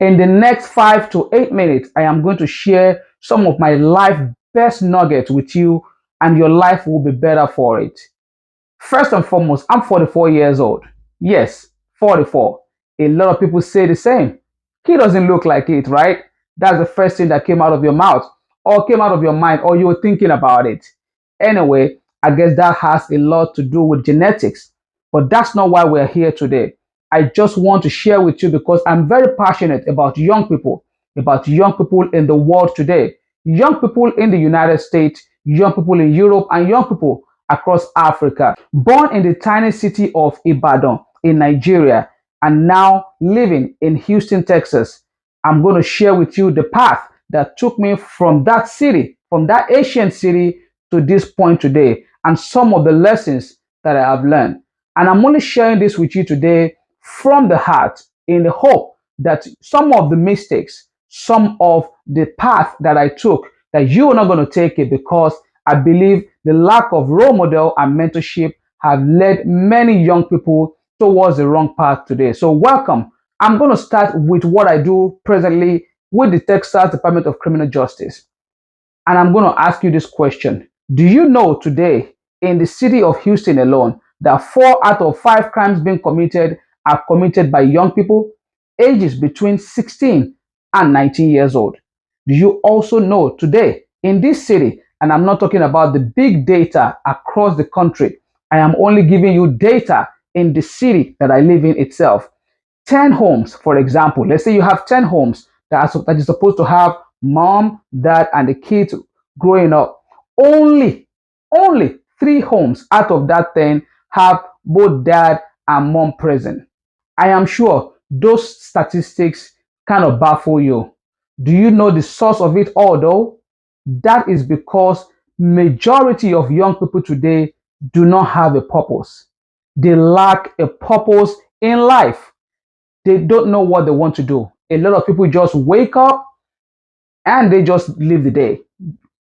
In the next 5 to 8 minutes, I am going to share some of my life best nuggets with you, and your life will be better for it. First and foremost, I'm 44 years old. Yes, 44. A lot of people say the same. He doesn't look like it, right? That's the first thing that came out of your mouth, or came out of your mind, or you were thinking about it. Anyway, I guess that has a lot to do with genetics, but that's not why we're here today. I just want to share with you because I'm very passionate about young people in the world today, young people in the United States, young people in Europe, and young people across Africa. Born in the tiny city of Ibadan in Nigeria and now living in Houston, Texas, I'm going to share with you the path that took me from that city, from that ancient city to this point today, and some of the lessons that I have learned. And I'm only sharing this with you today from the heart in the hope that some of the mistakes, some of the path that I took, that you are not going to take it, because I believe the lack of role model and mentorship have led many young people towards the wrong path today. So welcome. I'm going to start with what I do presently with the Texas Department of Criminal Justice. And I'm going to ask you this question. Do you know today in the city of Houston alone that 4 out of 5 crimes being committed are committed by young people ages between 16 and 19 years old? Do you also know today in this city, and I'm not talking about the big data across the country, I am only giving you data in the city that I live in itself. 10 homes, for example, let's say you have 10 homes that you're supposed to have mom, dad, and the kids growing up. Only 3 homes out of that 10 have both dad and mom present. I am sure those statistics kind of baffle you. Do you know the source of it all though? That is because majority of young people today do not have a purpose. They lack a purpose in life. They don't know what they want to do. A lot of people just wake up and they just live the day,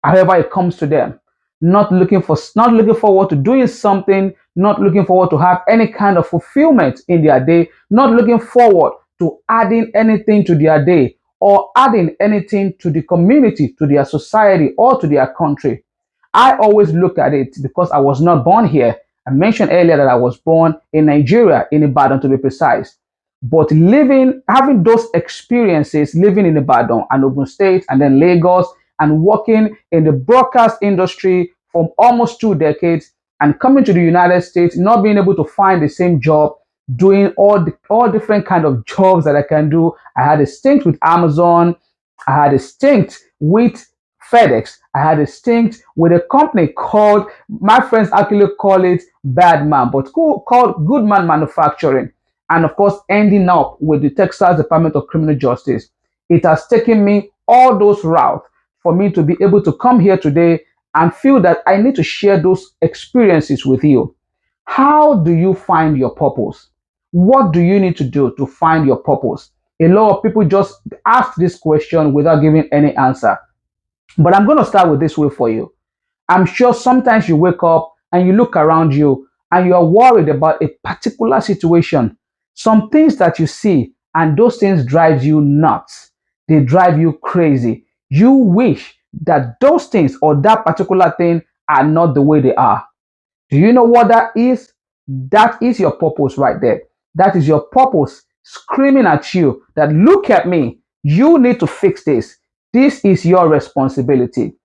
however it comes to them. Not looking forward to doing something, not looking forward to have any kind of fulfillment in their day, not looking forward to adding anything to their day or adding anything to the community, to their society, or to their country. I always look at it because I was not born here. I mentioned earlier that I was born in Nigeria, in Ibadan to be precise. But having those experiences, living in Ibadan and Ogun State and then Lagos, and working in the broadcast industry for almost 2 decades, and coming to the United States, not being able to find the same job, doing all different kind of jobs that I can do. I had a stint with Amazon. I had a stint with FedEx. I had a stint with a company called, my friends actually call it Bad Man, but called Good Man Manufacturing. And of course, ending up with the Texas Department of Criminal Justice. It has taken me all those routes for me to be able to come here today and feel that I need to share those experiences with you. How do you find your purpose? What do you need to do to find your purpose? A lot of people just ask this question without giving any answer. But I'm going to start with this way for you. I'm sure sometimes you wake up and you look around you and you are worried about a particular situation, some things that you see, and those things drive you nuts. They drive you crazy. You wish that those things or that particular thing are not the way they are. Do you know what that is? That is your purpose right there. That is your purpose screaming at you that look at me. You need to fix this. This is your responsibility.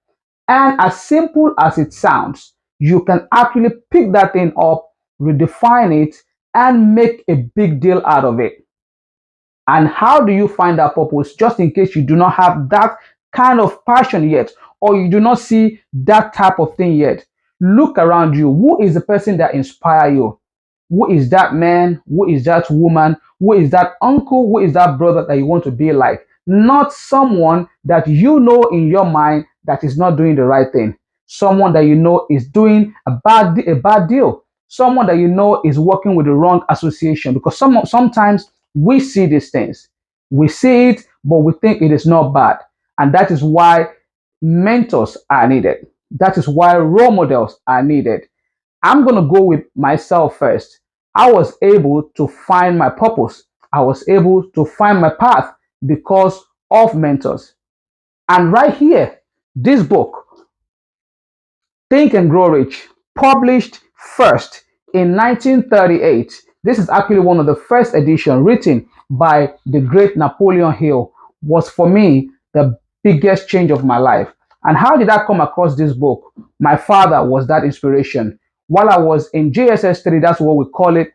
And as simple as it sounds, you can actually pick that thing up, redefine it, and make a big deal out of it. And how do you find that purpose? Just in case you do not have that kind of passion yet, or you do not see that type of thing yet, look around you. Who is the person that inspire you? Who is that man? Who is that woman? Who is that uncle? Who is that brother that you want to be like? Not someone that you know in your mind that is not doing the right thing. Someone that you know is doing a bad deal. Someone that you know is working with the wrong association. Because sometimes we see these things. We see it, but we think it is not bad. And that is why mentors are needed. That is why role models are needed. I'm going to go with myself first. I was able to find my purpose. I was able to find my path because of mentors. And right here, this book, Think and Grow Rich, published first in 1938. This is actually one of the first editions written by the great Napoleon Hill, was for me the biggest change of my life. And how did I come across this book? My father was that inspiration. While I was in JSS 3, that's what we call it,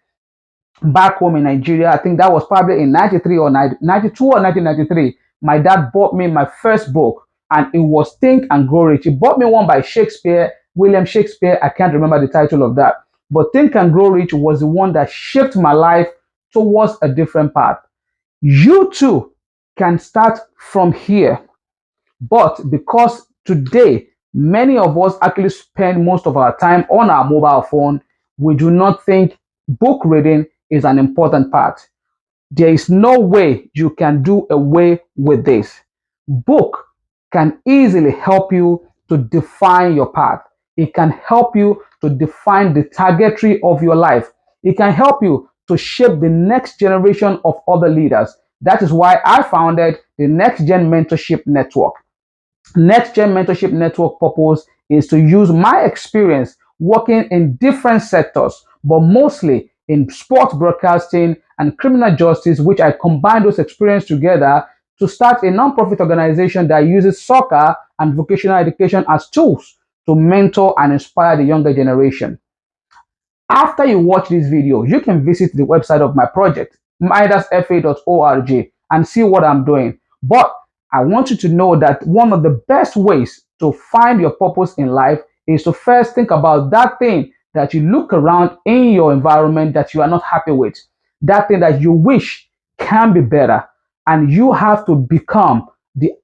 back home in Nigeria. I think that was probably in 93 or 92 or 1993. My dad bought me my first book, and it was Think and Grow Rich. He bought me one by Shakespeare, William Shakespeare. I can't remember the title of that. But Think and Grow Rich was the one that shaped my life towards a different path. You too can start from here. But because today, many of us actually spend most of our time on our mobile phone, we do not think book reading is an important part. There is no way you can do away with this. Book can easily help you to define your path. It can help you to define the trajectory of your life. It can help you to shape the next generation of other leaders. That is why I founded the Next Gen Mentorship Network. Next Gen Mentorship Network purpose is to use my experience working in different sectors, but mostly in sports broadcasting and criminal justice, which I combine those experiences together to start a nonprofit organization that uses soccer and vocational education as tools to mentor and inspire the younger generation. After you watch this video, you can visit the website of my project, midasfa.org, and see what I'm doing. But I want you to know that one of the best ways to find your purpose in life is to first think about that thing that you look around in your environment that you are not happy with, that thing that you wish can be better, and you have to become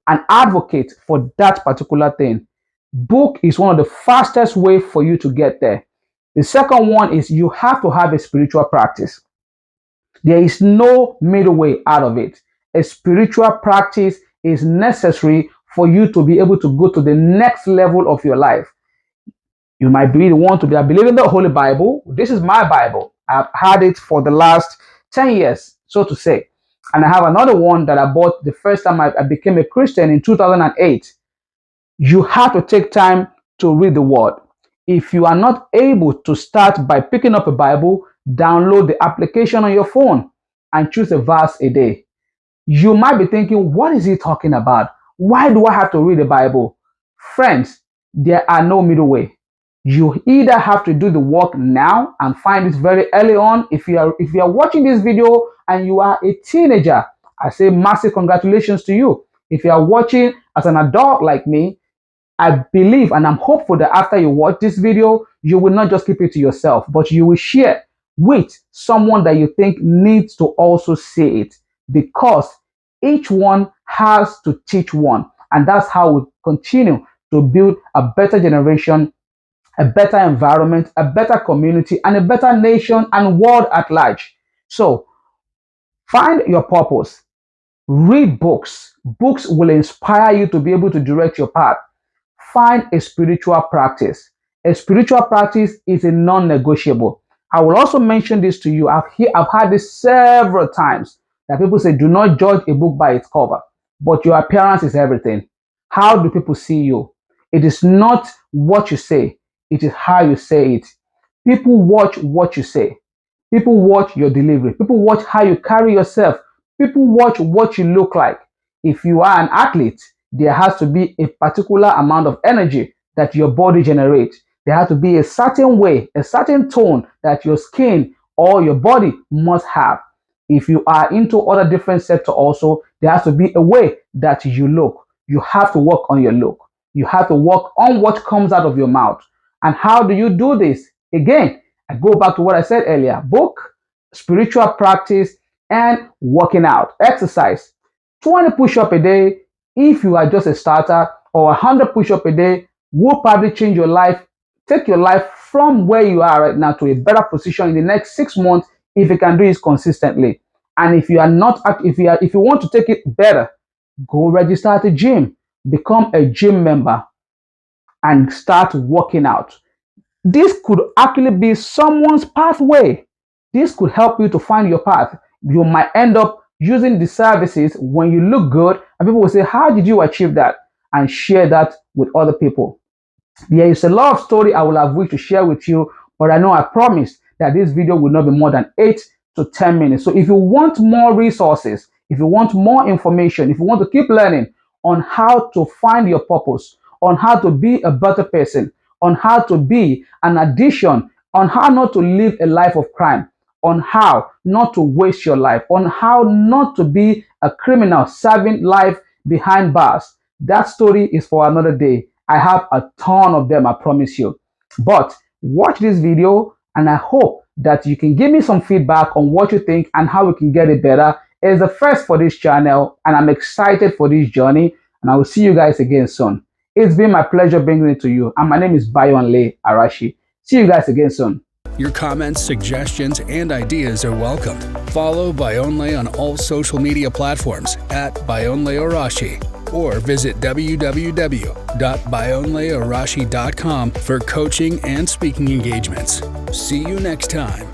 an advocate for that particular thing. Book is one of the fastest way for you to get there. The second one is you have to have a spiritual practice. There is no middle way out of it. A spiritual practice is necessary for you to be able to go to the next level of your life. You might be the one to be, I believe in the Holy Bible. This is my Bible. I've had it for the last 10 years, so to say. And I have another one that I bought the first time I became a Christian in 2008. You have to take time to read the word. If you are not able to start by picking up a Bible, download the application on your phone and choose a verse a day. You might be thinking, what is he talking about? Why do I have to read the Bible? Friends, there are no middle way. You either have to do the work now and find it very early on. If you are watching this video and you are a teenager, I say massive congratulations to you. If you are watching as an adult like me, I believe and I'm hopeful that after you watch this video, you will not just keep it to yourself, but you will share with someone that you think needs to also see it, because each one has to teach one. And that's how we continue to build a better generation, a better environment, a better community, and a better nation and world at large. So find your purpose. Read books. Books will inspire you to be able to direct your path. Find a spiritual practice. A spiritual practice is a non-negotiable. I will also mention this to you. I've had this several times that people say, do not judge a book by its cover, but your appearance is everything. How do people see you? It is not what you say, it is how you say it. People watch what you say. People watch your delivery. People watch how you carry yourself. People watch what you look like. If you are an athlete, there has to be a particular amount of energy that your body generates. There has to be a certain way, a certain tone that your skin or your body must have. If you are into other different sectors also, there has to be a way that you look. You have to work on your look. You have to work on what comes out of your mouth. And how do you do this? Again, I go back to what I said earlier. Book, spiritual practice, and working out. Exercise. 20 push-ups a day, if you are just a starter, or 100 push-ups a day, will probably change your life, take your life from where you are right now to a better position in the next 6 months if you can do it consistently. And if you are not, if you want to take it better, go register at a gym, become a gym member, and start working out. This could actually be someone's pathway. This could help you to find your path. You might end up using the services when you look good, and people will say, how did you achieve that? And share that with other people. There is a lot of story I will have wished to share with you, but I know I promised that this video will not be more than 8 to 10 minutes. So if you want more resources, if you want more information, if you want to keep learning on how to find your purpose, on how to be a better person, on how to be an addition, on how not to live a life of crime, on how not to waste your life, on how not to be a criminal serving life behind bars, that story is for another day. I have a ton of them, I promise you. But watch this video and I hope that you can give me some feedback on what you think and how we can get it better. It's the first for this channel and I'm excited for this journey, and I will see you guys again soon. It's been my pleasure bringing it to you, and my name is Bayonle Arashi. See you guys again soon. Your comments, suggestions, and ideas are welcomed. Follow Bayonle on all social media platforms at Bayonle Arashi, or visit www.bayonlearashi.com for coaching and speaking engagements. See you next time.